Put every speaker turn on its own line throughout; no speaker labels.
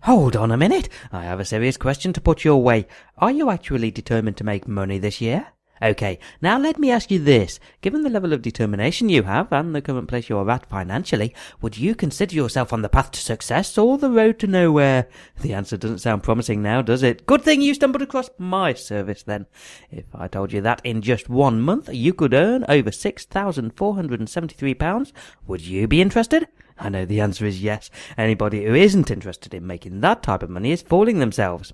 Hold on a minute. I have a serious question to put your way. Are you actually determined to make money this year? Okay, now let me ask you this. Given the level of determination you have and the current place you are at financially, would you consider yourself on the path to success or the road to nowhere? The answer doesn't sound promising now, does it? Good thing you stumbled across my service then. If I told you that in just 1 month you could earn over £6,473, would you be interested? I know the answer is yes. Anybody who isn't interested in making that type of money is fooling themselves.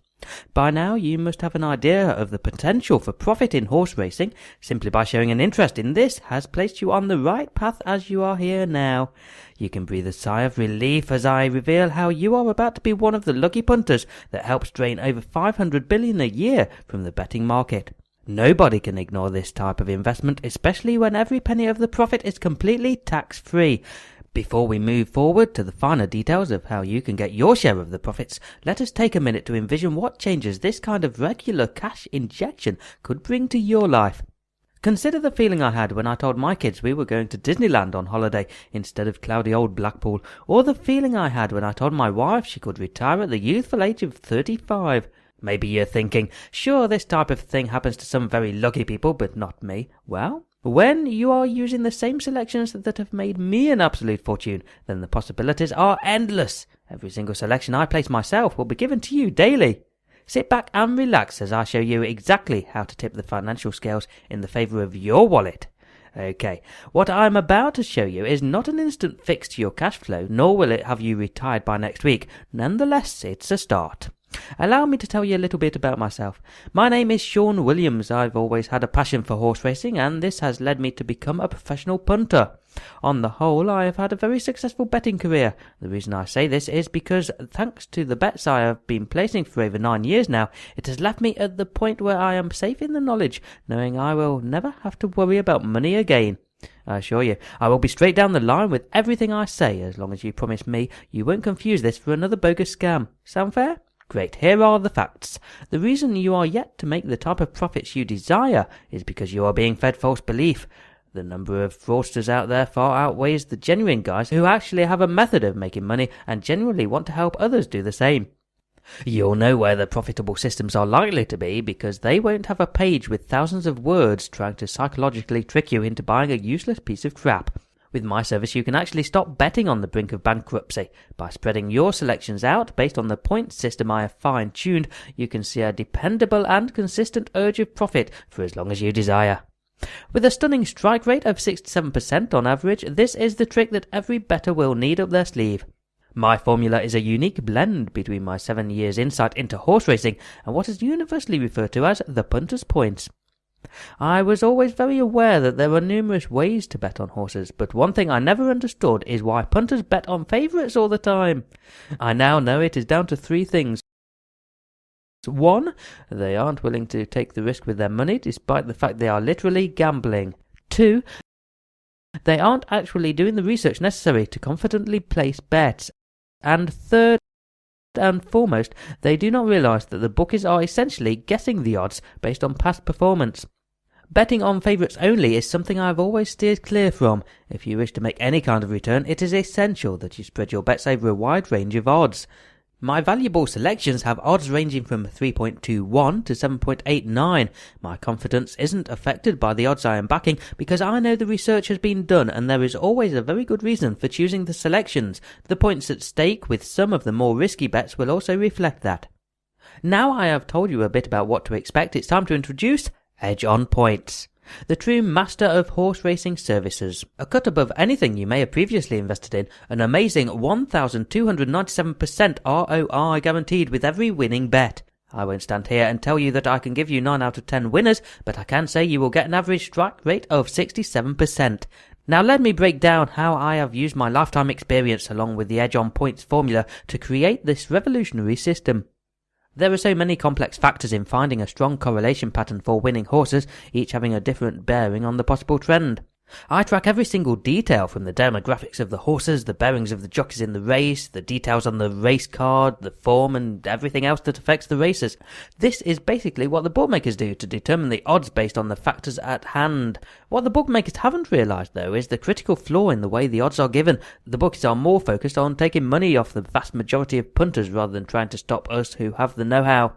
By now you must have an idea of the potential for profit in horse racing. Simply by showing an interest in this has placed you on the right path as you are here now. You can breathe a sigh of relief as I reveal how you are about to be one of the lucky punters that helps drain over $500 billion a year from the betting market. Nobody can ignore this type of investment, especially when every penny of the profit is completely tax-free. Before we move forward to the finer details of how you can get your share of the profits, let us take a minute to envision what changes this kind of regular cash injection could bring to your life. Consider the feeling I had when I told my kids we were going to Disneyland on holiday instead of cloudy old Blackpool, or the feeling I had when I told my wife she could retire at the youthful age of 35. Maybe you're thinking, sure, this type of thing happens to some very lucky people, but not me. Well, when you are using the same selections that have made me an absolute fortune, then the possibilities are endless. Every single selection I place myself will be given to you daily. Sit back and relax as I show you exactly how to tip the financial scales in the favour of your wallet. Okay, what I'm about to show you is not an instant fix to your cash flow, nor will it have you retired by next week. Nonetheless, it's a start. Allow me to tell you a little bit about myself. My name is Shawn Williams. I've always had a passion for horse racing, and this has led me to become a professional punter. On the whole, I have had a very successful betting career. The reason I say this is because, thanks to the bets I have been placing for over 9 years now, it has left me at the point where I am safe in the knowledge, knowing I will never have to worry about money again. I assure you, I will be straight down the line with everything I say, as long as you promise me you won't confuse this for another bogus scam. Sound fair? Great, here are the facts. The reason you are yet to make the type of profits you desire is because you are being fed false belief. The number of fraudsters out there far outweighs the genuine guys who actually have a method of making money and genuinely want to help others do the same. You'll know where the profitable systems are likely to be because they won't have a page with thousands of words trying to psychologically trick you into buying a useless piece of crap. With my service, you can actually stop betting on the brink of bankruptcy. By spreading your selections out based on the point system I have fine-tuned, you can see a dependable and consistent urge of profit for as long as you desire. With a stunning strike rate of 67% on average, this is the trick that every bettor will need up their sleeve. My formula is a unique blend between my 7 years insight into horse racing and what is universally referred to as the punter's points. I was always very aware that there were numerous ways to bet on horses, but one thing I never understood is why punters bet on favourites all the time. I now know it is down to 3 things. 1. They aren't willing to take the risk with their money despite the fact they are literally gambling. 2. They aren't actually doing the research necessary to confidently place bets. And 3rd and foremost, they do not realise that the bookies are essentially guessing the odds based on past performance. Betting on favourites only is something I have always steered clear from. If you wish to make any kind of return, it is essential that you spread your bets over a wide range of odds. My valuable selections have odds ranging from 3.21 to 7.89. My confidence isn't affected by the odds I am backing because I know the research has been done and there is always a very good reason for choosing the selections. The points at stake with some of the more risky bets will also reflect that. Now I have told you a bit about what to expect, it's time to introduce Edge on Points, the true master of horse racing services. A cut above anything you may have previously invested in, an amazing 1,297% ROI guaranteed with every winning bet. I won't stand here and tell you that I can give you 9 out of 10 winners, but I can say you will get an average strike rate of 67%. Now let me break down how I have used my lifetime experience along with the Edge on Points formula to create this revolutionary system. There are so many complex factors in finding a strong correlation pattern for winning horses, each having a different bearing on the possible trend. I track every single detail from the demographics of the horses, the bearings of the jockeys in the race, the details on the race card, the form, and everything else that affects the racers. This is basically what the bookmakers do to determine the odds based on the factors at hand. What the bookmakers haven't realised, though, is the critical flaw in the way the odds are given. The bookies are more focused on taking money off the vast majority of punters rather than trying to stop us who have the know-how.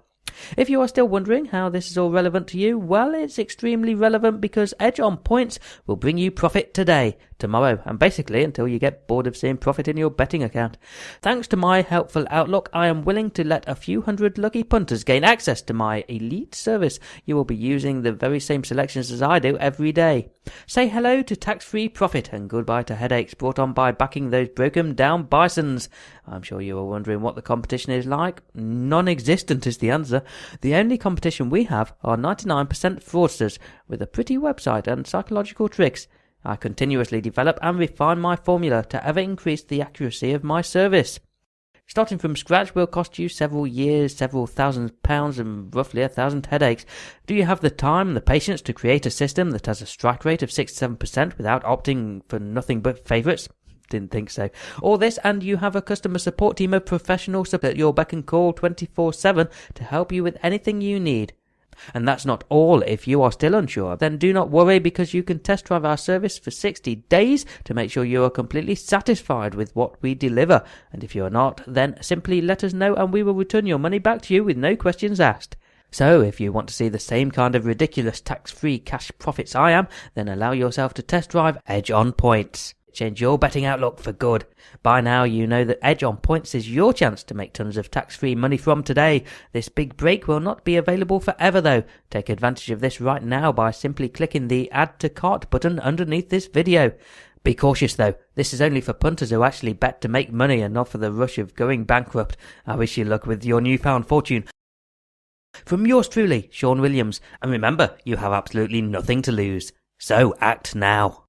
If you are still wondering how this is all relevant to you, well, it's extremely relevant because Edge on Points will bring you profit today, tomorrow, and basically until you get bored of seeing profit in your betting account. Thanks to my helpful outlook, I am willing to let a few hundred lucky punters gain access to my elite service. You will be using the very same selections as I do every day. Say hello to tax-free profit and goodbye to headaches brought on by backing those broken down bisons. I'm sure you are wondering what the competition is like. Non-existent is the answer. The only competition we have are 99% fraudsters with a pretty website and psychological tricks. I continuously develop and refine my formula to ever increase the accuracy of my service. Starting from scratch will cost you several years, several £1,000s, and roughly 1,000 headaches. Do you have the time and the patience to create a system that has a strike rate of 6-7% without opting for nothing but favourites? Didn't think so. All this, and you have a customer support team of professionals at your beck and call 24/7 to help you with anything you need. And that's not all. If you are still unsure, then do not worry, because you can test drive our service for 60 days to make sure you are completely satisfied with what we deliver. And if you are not, then simply let us know and we will return your money back to you with no questions asked. So if you want to see the same kind of ridiculous tax-free cash profits I am, then allow yourself to test drive Edge on Points. Change your betting outlook for good. By now you know that Edge on Points is your chance to make tons of tax-free money from today. This big break will not be available forever though. Take advantage of this right now by simply clicking the Add to Cart button underneath this video. Be cautious though, this is only for punters who actually bet to make money and not for the rush of going bankrupt. I wish you luck with your newfound fortune. From yours truly, Shawn Williams, and remember, you have absolutely nothing to lose. So act now.